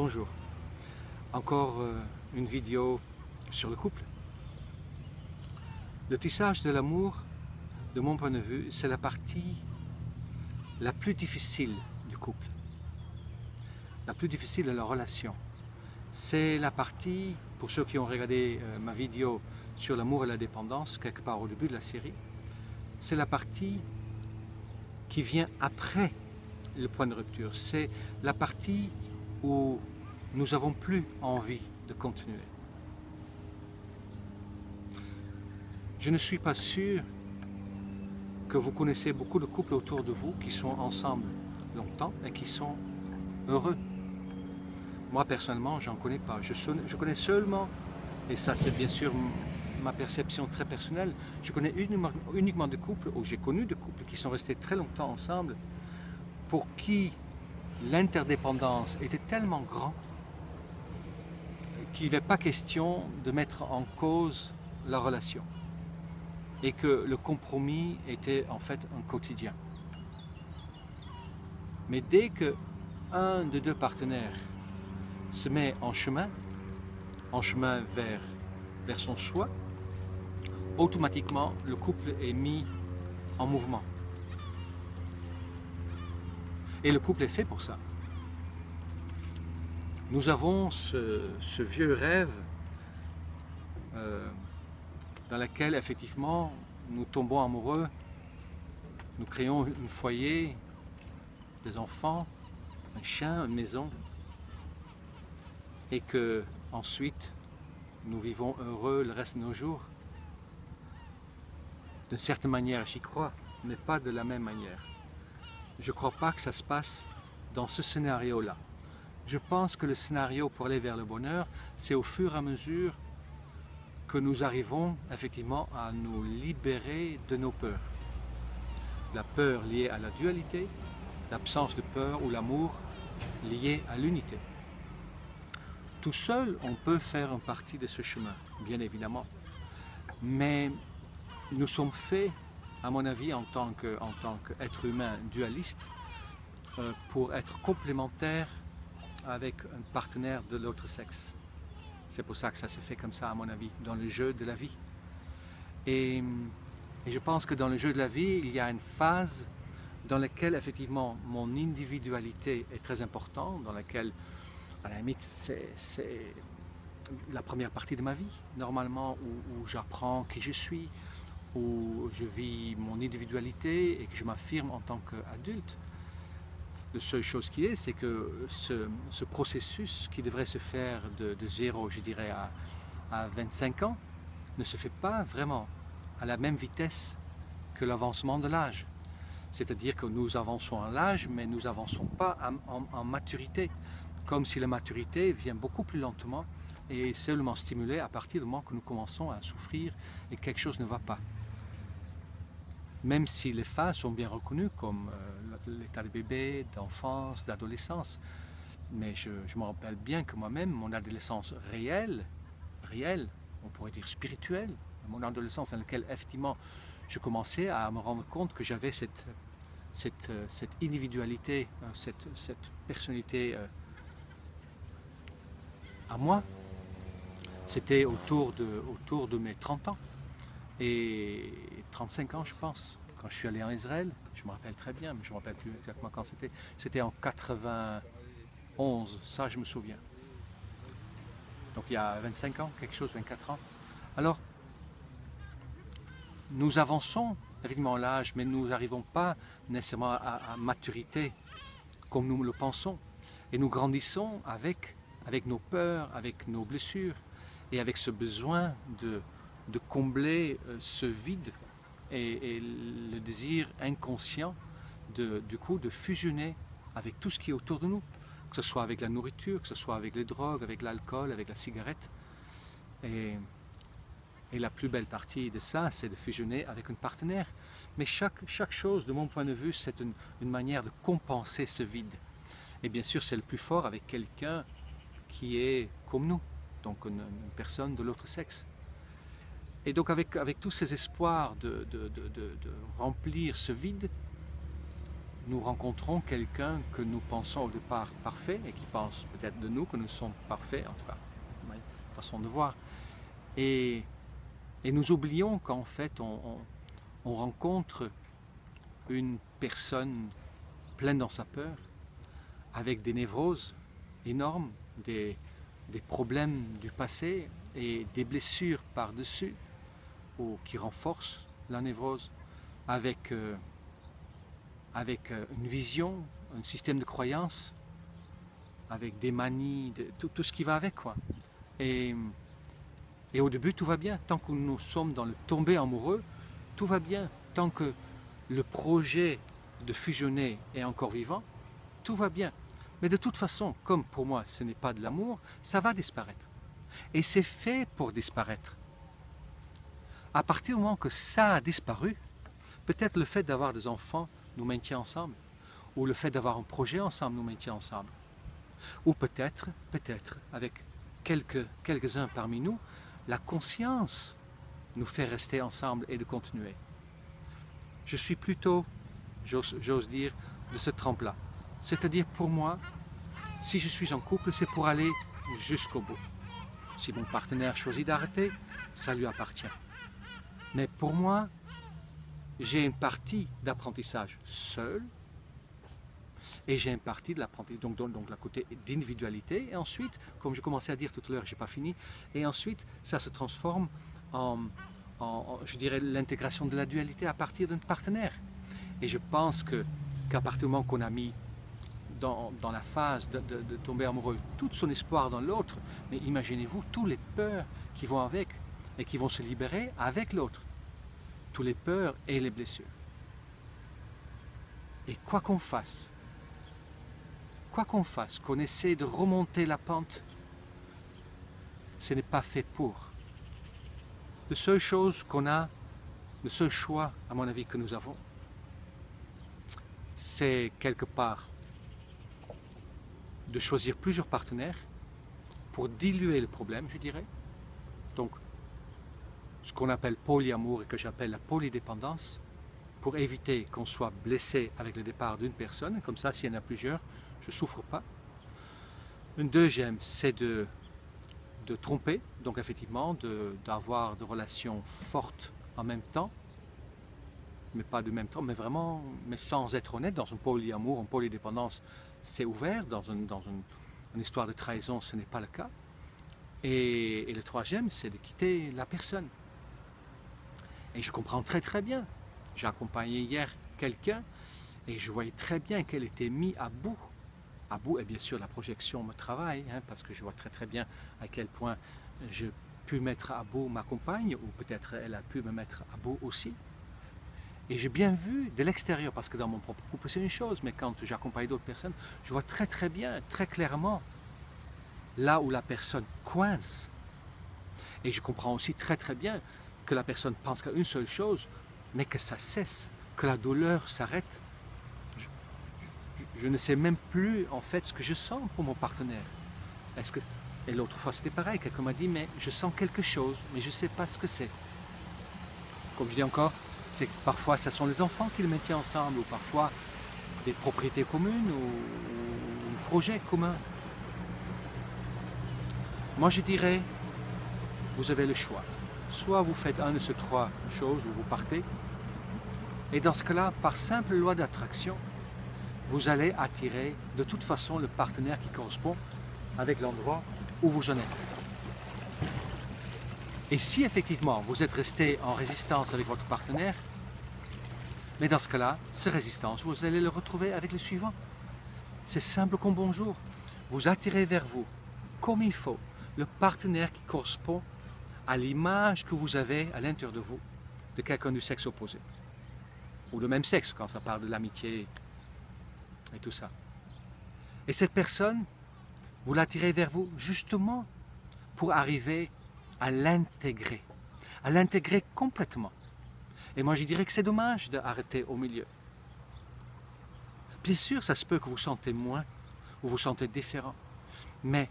Bonjour, encore une vidéo sur le couple. Le tissage de l'amour, de mon point de vue, c'est la partie la plus difficile du couple, la plus difficile de la relation. C'est la partie, pour ceux qui ont regardé ma vidéo sur l'amour et la dépendance, quelque part au début de la série, c'est la partie qui vient après le point de rupture. C'est la partie où nous n'avons plus envie de continuer. Je ne suis pas sûr que vous connaissez beaucoup de couples autour de vous qui sont ensemble longtemps et qui sont heureux. Moi personnellement, j'en connais pas. Je connais seulement, et ça c'est bien sûr ma perception très personnelle, je connais uniquement de couples, ou j'ai connu de couples qui sont restés très longtemps ensemble, pour qui l'interdépendance était tellement grande qu'il n'y avait pas question de mettre en cause la relation et que le compromis était en fait un quotidien. Mais dès que un des deux partenaires se met en chemin vers son choix, automatiquement le couple est mis en mouvement. Et le couple est fait pour ça. Nous avons ce vieux rêve dans lequel effectivement nous tombons amoureux, nous créons un foyer, des enfants, un chien, une maison, et que ensuite nous vivons heureux le reste de nos jours. D'une certaine manière, j'y crois, mais pas de la même manière. Je ne crois pas que ça se passe dans ce scénario-là. Je pense que le scénario pour aller vers le bonheur, c'est au fur et à mesure que nous arrivons effectivement à nous libérer de nos peurs. La peur liée à la dualité, l'absence de peur ou l'amour lié à l'unité. Tout seul, on peut faire une partie de ce chemin, bien évidemment. Mais nous sommes faits, à mon avis, en tant qu'être humain dualiste, pour être complémentaires avec un partenaire de l'autre sexe. C'est pour ça que ça se fait comme ça, à mon avis, dans le jeu de la vie. Et je pense que dans le jeu de la vie, il y a une phase dans laquelle, effectivement, mon individualité est très importante, dans laquelle, à la limite, c'est la première partie de ma vie, normalement, où j'apprends qui je suis, où je vis mon individualité et que je m'affirme en tant qu'adulte. La seule chose qui est, c'est que ce processus qui devrait se faire de 0, je dirais, à 25 ans, ne se fait pas vraiment à la même vitesse que l'avancement de l'âge. C'est-à-dire que nous avançons en l'âge, mais nous n'avançons pas en maturité, comme si la maturité vient beaucoup plus lentement et est seulement stimulée à partir du moment que nous commençons à souffrir et que quelque chose ne va pas. Même si les phases sont bien reconnues comme l'état de bébé, d'enfance, d'adolescence. Mais je me rappelle bien que moi-même, mon adolescence réelle, on pourrait dire spirituelle, mon adolescence dans laquelle effectivement je commençais à me rendre compte que j'avais cette individualité, cette personnalité à moi, c'était autour de mes 30 ans. Et 35 ans, je pense, quand je suis allé en Israël, je me rappelle très bien, mais je ne me rappelle plus exactement quand c'était. C'était en 91, ça je me souviens. Donc il y a 25 ans, quelque chose, 24 ans. Alors, nous avançons, évidemment, l'âge, mais nous n'arrivons pas nécessairement à maturité comme nous le pensons. Et nous grandissons avec nos peurs, avec nos blessures et avec ce besoin de combler ce vide et le désir inconscient du coup de fusionner avec tout ce qui est autour de nous, que ce soit avec la nourriture, que ce soit avec les drogues, avec l'alcool, avec la cigarette. Et la plus belle partie de ça, c'est de fusionner avec un partenaire. Mais chaque chose, de mon point de vue, c'est une manière de compenser ce vide. Et bien sûr, c'est le plus fort avec quelqu'un qui est comme nous, donc une personne de l'autre sexe. Et donc avec tous ces espoirs de remplir ce vide, nous rencontrons quelqu'un que nous pensons au départ parfait et qui pense peut-être de nous que nous sommes parfaits, en tout cas, ma façon de voir. Et nous oublions qu'en fait, on rencontre une personne pleine dans sa peur, avec des névroses énormes, des problèmes du passé et des blessures par-dessus, ou qui renforcent la névrose, avec une vision, un système de croyance, avec des manies, tout ce qui va avec, quoi. Et au début, tout va bien. Tant que nous sommes dans le tombé amoureux, tout va bien. Tant que le projet de fusionner est encore vivant, tout va bien. Mais de toute façon, comme pour moi, ce n'est pas de l'amour, ça va disparaître. Et c'est fait pour disparaître. À partir du moment que ça a disparu, peut-être le fait d'avoir des enfants nous maintient ensemble, ou le fait d'avoir un projet ensemble nous maintient ensemble, ou peut-être, avec quelques-uns parmi nous, la conscience nous fait rester ensemble et de continuer. Je suis plutôt, j'ose dire, de ce trempe-là. C'est-à-dire pour moi, si je suis en couple, c'est pour aller jusqu'au bout. Si mon partenaire choisit d'arrêter, ça lui appartient. Mais pour moi, j'ai une partie d'apprentissage seul et j'ai une partie de l'apprentissage, donc la côté d'individualité. Et ensuite, comme je commençais à dire tout à l'heure, je n'ai pas fini, et ensuite ça se transforme en je dirais, l'intégration de la dualité à partir d'un partenaire. Et je pense qu'à partir du moment qu'on a mis dans la phase de tomber amoureux tout son espoir dans l'autre, mais imaginez-vous tous les peurs qui vont avec et qui vont se libérer avec l'autre. Tous les peurs et les blessures. Et quoi qu'on fasse, qu'on essaie de remonter la pente, ce n'est pas fait pour. La seule chose qu'on a, le seul choix, à mon avis, que nous avons, c'est quelque part de choisir plusieurs partenaires pour diluer le problème, je dirais. Donc, ce qu'on appelle polyamour et que j'appelle la polydépendance, pour éviter qu'on soit blessé avec le départ d'une personne. Comme ça, s'il y en a plusieurs, je ne souffre pas. Une deuxième, c'est de tromper, donc effectivement d'avoir des relations fortes en même temps, mais pas de même temps, mais vraiment, mais sans être honnête. Dans un polyamour, en polydépendance, c'est ouvert. Dans une histoire de trahison, ce n'est pas le cas. Et le troisième, c'est de quitter la personne. Et je comprends très très bien. J'ai accompagné hier quelqu'un et je voyais très bien qu'elle était mise à bout. À bout, et bien sûr la projection me travaille, parce que je vois très très bien à quel point je pu mettre à bout ma compagne, ou peut-être elle a pu me mettre à bout aussi. Et j'ai bien vu de l'extérieur, parce que dans mon propre couple c'est une chose, mais quand j'accompagne d'autres personnes, je vois très très bien, très clairement, là où la personne coince. Et je comprends aussi très très bien que la personne pense qu'à une seule chose, mais que ça cesse, que la douleur s'arrête. Je ne sais même plus en fait ce que je sens pour mon partenaire. Et l'autre fois c'était pareil, quelqu'un m'a dit mais je sens quelque chose, mais je ne sais pas ce que c'est. Comme je dis encore, c'est que parfois ce sont les enfants qui le maintiennent ensemble, ou parfois des propriétés communes, ou un projet commun. Moi je dirais, vous avez le choix. Soit vous faites un de ces trois choses, ou vous partez, et dans ce cas-là, par simple loi d'attraction, vous allez attirer de toute façon le partenaire qui correspond avec l'endroit où vous en êtes. Et si effectivement vous êtes resté en résistance avec votre partenaire, mais dans ce cas-là, cette résistance, vous allez le retrouver avec le suivant. C'est simple comme bonjour. Vous attirez vers vous, comme il faut, le partenaire qui correspond à l'image que vous avez à l'intérieur de vous, de quelqu'un du sexe opposé. Ou de même sexe, quand ça parle de l'amitié et tout ça. Et cette personne, vous l'attirez vers vous justement pour arriver à l'intégrer complètement. Et moi je dirais que c'est dommage d'arrêter au milieu. Bien sûr, ça se peut que vous sentez moins, ou vous sentez différent, mais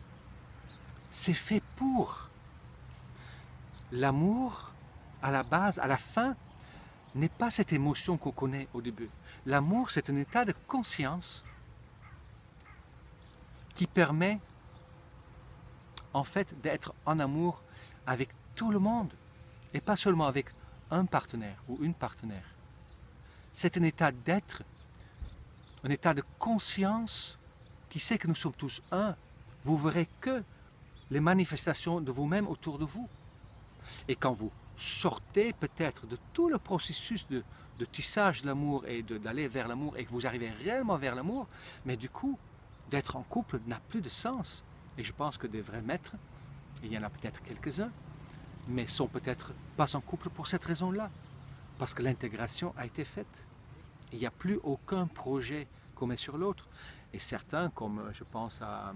c'est fait pour. L'amour, à la base, à la fin, n'est pas cette émotion qu'on connaît au début. L'amour, c'est un état de conscience qui permet en fait d'être en amour avec tout le monde et pas seulement avec un partenaire ou une partenaire. C'est un état d'être, un état de conscience qui sait que nous sommes tous un. Vous verrez que les manifestations de vous-même autour de vous. Et quand vous sortez peut-être de tout le processus de tissage de l'amour et d'aller vers l'amour et que vous arrivez réellement vers l'amour, mais du coup, d'être en couple n'a plus de sens. Et je pense que des vrais maîtres, il y en a peut-être quelques-uns, mais sont peut-être pas en couple pour cette raison-là. Parce que l'intégration a été faite. Il n'y a plus aucun projet qu'on met sur l'autre. Et certains, comme je pense à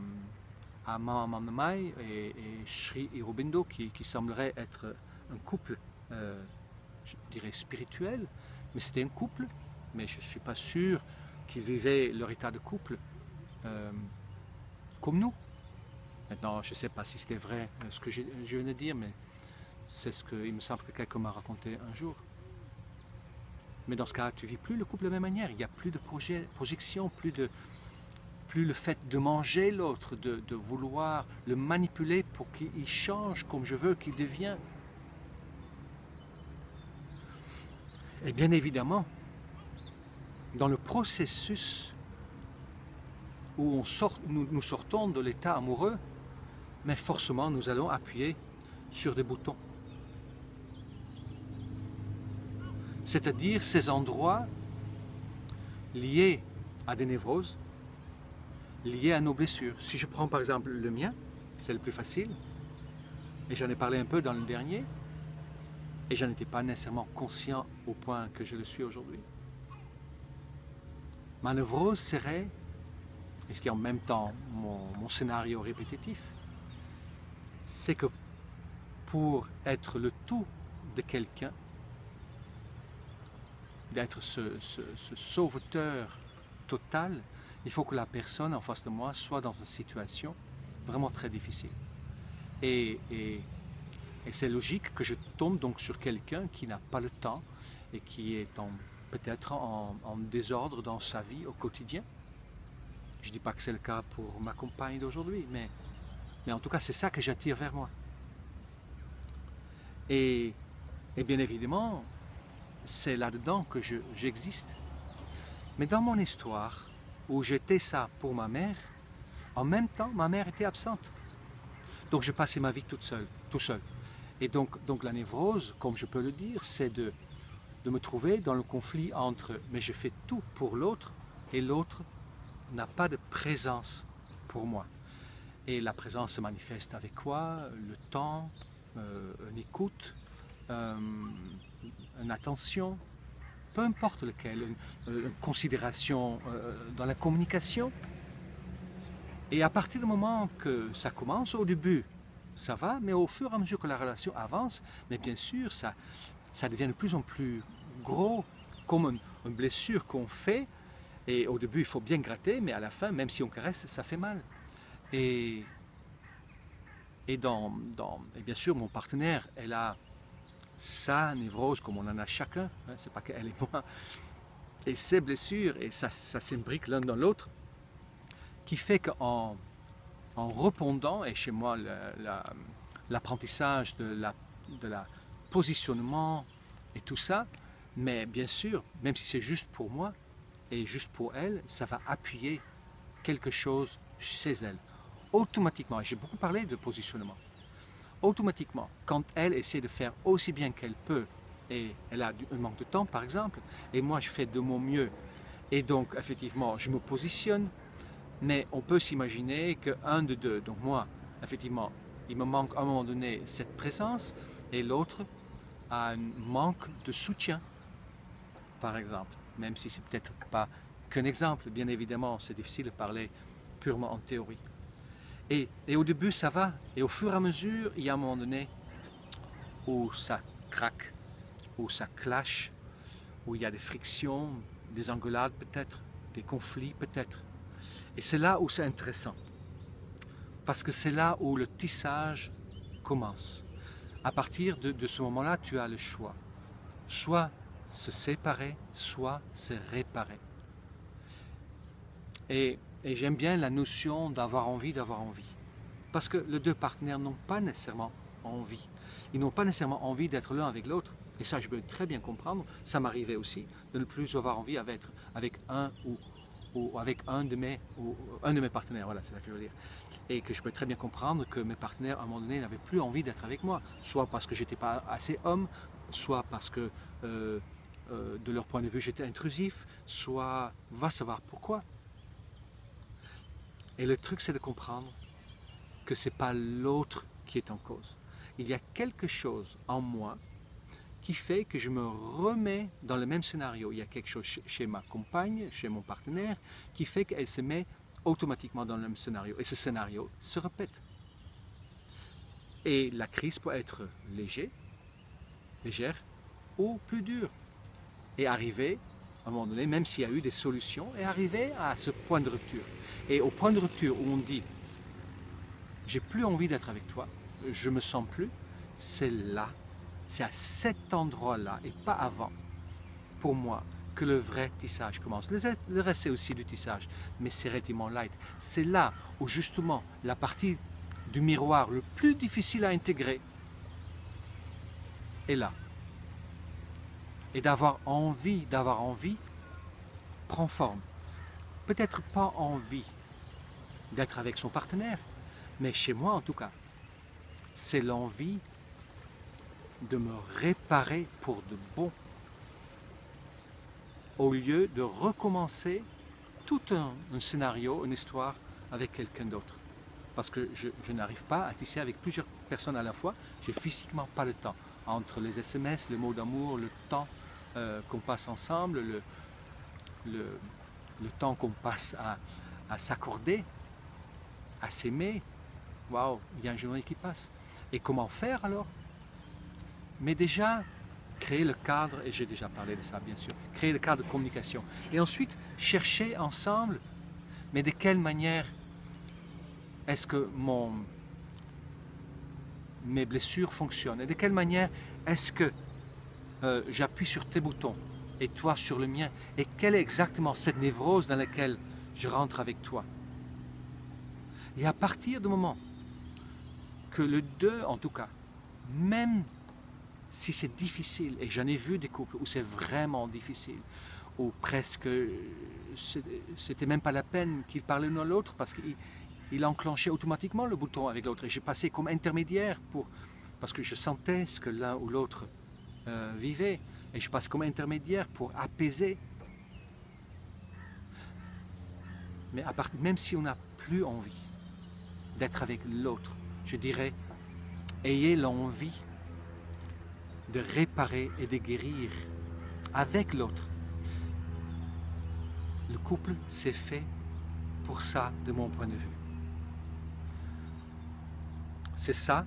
Mahamandamai et Sri Aurobindo, qui sembleraient être un couple, je dirais spirituel, mais c'était un couple, mais je ne suis pas sûr qu'ils vivaient leur état de couple comme nous. Maintenant, je ne sais pas si c'était vrai ce que je viens de dire, mais c'est ce qu'il me semble que quelqu'un m'a raconté un jour. Mais dans ce cas, tu ne vis plus le couple de la même manière. Il n'y a plus de projection, plus le fait de manger l'autre, de vouloir le manipuler pour qu'il change comme je veux qu'il devienne. Et bien évidemment, dans le processus où nous sortons de l'état amoureux, mais forcément nous allons appuyer sur des boutons. C'est-à-dire ces endroits liés à des névroses, liés à nos blessures. Si je prends par exemple le mien, c'est le plus facile, et j'en ai parlé un peu dans le dernier, et j'en étais pas nécessairement conscient au point que je le suis aujourd'hui. Ma névrose serait, et ce qui est en même temps mon scénario répétitif, c'est que pour être le tout de quelqu'un, d'être ce sauveteur total, il faut que la personne en face de moi soit dans une situation vraiment très difficile. Et c'est logique que je tombe donc sur quelqu'un qui n'a pas le temps et qui est peut-être en désordre dans sa vie au quotidien. Je ne dis pas que c'est le cas pour ma compagne d'aujourd'hui, mais en tout cas c'est ça que j'attire vers moi. Et bien évidemment, c'est là-dedans que j'existe. Mais dans mon histoire, où j'étais ça pour ma mère, en même temps, ma mère était absente. Donc je passais ma vie tout seul. Et donc la névrose, comme je peux le dire, c'est de me trouver dans le conflit entre « mais je fais tout pour l'autre » et l'autre n'a pas de présence pour moi. Et la présence se manifeste avec quoi? Le temps, une écoute, une attention, peu importe lequel, une considération dans la communication. Et à partir du moment que ça commence, au début, ça va, mais au fur et à mesure que la relation avance, mais bien sûr, ça devient de plus en plus gros, comme une blessure qu'on fait. Et au début, il faut bien gratter, mais à la fin, même si on caresse, ça fait mal. Et bien sûr, mon partenaire, elle a sa névrose, comme on en a chacun, hein, c'est pas qu'elle et moi, et ses blessures, et ça s'imbrique l'un dans l'autre, qui fait qu'en répondant, et chez moi, l'apprentissage de la positionnement et tout ça, mais bien sûr, même si c'est juste pour moi et juste pour elle, ça va appuyer quelque chose chez elle. Automatiquement, et j'ai beaucoup parlé de positionnement, automatiquement, quand elle essaie de faire aussi bien qu'elle peut, et elle a un manque de temps par exemple, et moi je fais de mon mieux, et donc effectivement je me positionne, mais on peut s'imaginer qu'un de deux, donc moi, effectivement, il me manque à un moment donné cette présence, et l'autre a un manque de soutien, par exemple, même si c'est peut-être pas qu'un exemple, bien évidemment, c'est difficile de parler purement en théorie. Et au début, ça va, et au fur et à mesure, il y a un moment donné où ça craque, où ça clash, où il y a des frictions, des engueulades peut-être, des conflits peut-être. Et c'est là où c'est intéressant, parce que c'est là où le tissage commence. À partir de ce moment-là, tu as le choix. Soit se séparer, soit se réparer. Et j'aime bien la notion d'avoir envie d'avoir envie. Parce que les deux partenaires n'ont pas nécessairement envie. Ils n'ont pas nécessairement envie d'être l'un avec l'autre. Et ça, je peux très bien comprendre. Ça m'arrivait aussi de ne plus avoir envie avec un ou avec un de mes partenaires. Voilà, c'est ça que je veux dire. Et que je peux très bien comprendre que mes partenaires, à un moment donné, n'avaient plus envie d'être avec moi. Soit parce que j'étais pas assez homme, soit parce que de leur point de vue, j'étais intrusif, soit va savoir pourquoi. Et le truc, c'est de comprendre que ce n'est pas l'autre qui est en cause. Il y a quelque chose en moi qui fait que je me remets dans le même scénario. Il y a quelque chose chez ma compagne, chez mon partenaire, qui fait qu'elle se met automatiquement dans le même scénario. Et ce scénario se répète. Et la crise peut être légère ou plus dure. Et arriver, à un moment donné, même s'il y a eu des solutions, et arriver à ce point de rupture. Et au point de rupture où on dit « j'ai plus envie d'être avec toi, je me sens plus », c'est là, c'est à cet endroit-là, et pas avant, pour moi, que le vrai tissage commence. Le reste, c'est aussi du tissage, mais c'est relativement light. C'est là où justement la partie du miroir le plus difficile à intégrer est là. Et d'avoir envie prend forme. Peut-être pas envie d'être avec son partenaire, mais chez moi en tout cas, c'est l'envie de me réparer pour de bon, au lieu de recommencer tout un scénario, une histoire avec quelqu'un d'autre. Parce que je n'arrive pas à tisser avec plusieurs personnes à la fois, j'ai physiquement pas le temps. Entre les SMS, les mots d'amour, le temps qu'on passe ensemble, le temps qu'on passe à s'accorder, à s'aimer, waouh, il y a une journée qui passe. Et comment faire alors? Mais déjà, créer le cadre, et j'ai déjà parlé de ça bien sûr, créer le cadre de communication. Et ensuite, chercher ensemble, mais de quelle manière est-ce que mes blessures fonctionnent? Et de quelle manière est-ce que j'appuie sur tes boutons et toi sur le mien? Et quelle est exactement cette névrose dans laquelle je rentre avec toi? Et à partir du moment que le deux, en tout cas, même si c'est difficile, et j'en ai vu des couples où c'est vraiment difficile, où presque c'était même pas la peine qu'ils parlaient l'un à l'autre parce qu'il enclenchait automatiquement le bouton avec l'autre. Et j'ai passé comme intermédiaire parce que je sentais ce que l'un ou l'autre vivait. Et je passe comme intermédiaire pour apaiser. Mais même si on n'a plus envie d'être avec l'autre, je dirais, ayez l'envie de réparer et de guérir avec l'autre. Le couple, c'est fait pour ça, de mon point de vue. C'est ça,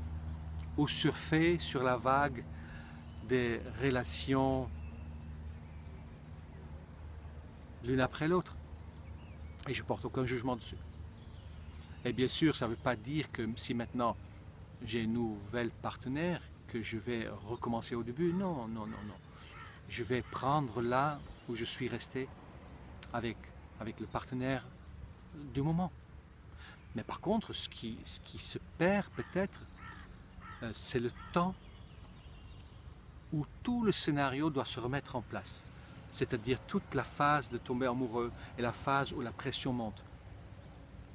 ou surfer sur la vague des relations l'une après l'autre. Et je ne porte aucun jugement dessus. Et bien sûr, ça ne veut pas dire que si maintenant j'ai une nouvelle partenaire, que je vais recommencer au début. Non, non, non, non. Je vais prendre là où je suis resté avec le partenaire du moment. Mais par contre, ce qui se perd peut-être, c'est le temps où tout le scénario doit se remettre en place. C'est-à-dire toute la phase de tomber amoureux et la phase où la pression monte.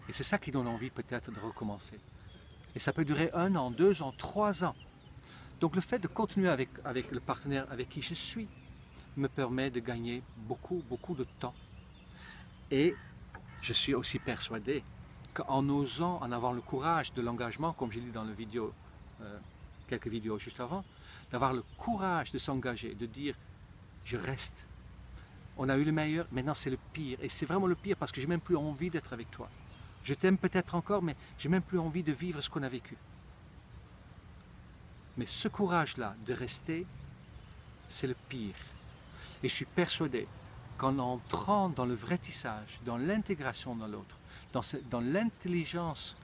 Et c'est ça qui donne envie peut-être de recommencer. Et ça peut durer 1 an, 2 ans, 3 ans. Donc le fait de continuer avec le partenaire avec qui je suis me permet de gagner beaucoup, beaucoup de temps. Et je suis aussi persuadé qu'en osant en avoir le courage de l'engagement, comme j'ai dit dans le vidéo, quelques vidéos juste avant, d'avoir le courage de s'engager, de dire je reste. On a eu le meilleur, maintenant c'est le pire. Et c'est vraiment le pire parce que j'ai même plus envie d'être avec toi. Je t'aime peut-être encore, mais j'ai même plus envie de vivre ce qu'on a vécu. Mais ce courage-là de rester, c'est le pire. Et je suis persuadé qu'en entrant dans le vrai tissage, dans l'intégration dans l'autre, dans l'intelligence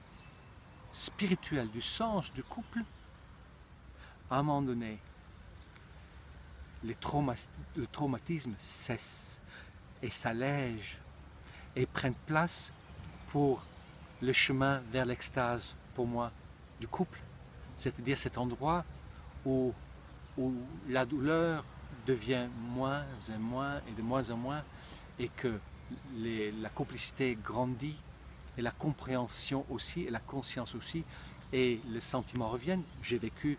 spirituelle du sens du couple, à un moment donné, le traumatisme cesse et s'allège et prenne place pour le chemin vers l'extase, pour moi, du couple. C'est-à-dire cet endroit où la douleur devient moins et moins et de moins en moins et que la complicité grandit et la compréhension aussi et la conscience aussi et les sentiments reviennent. J'ai vécu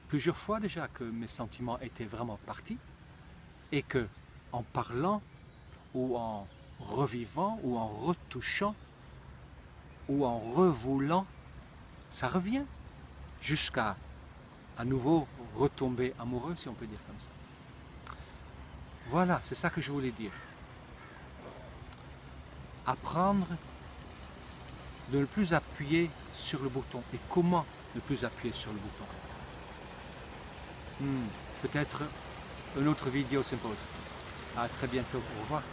plusieurs fois déjà que mes sentiments étaient vraiment partis et que en parlant ou en revivant ou en retouchant ou en revoulant, ça revient jusqu'à à nouveau retomber amoureux, si on peut dire comme ça. Voilà, c'est ça que je voulais dire. Apprendre de ne plus appuyer sur le bouton. Et comment ne plus appuyer sur le bouton? Peut-être une autre vidéo s'impose. À très bientôt. Au revoir.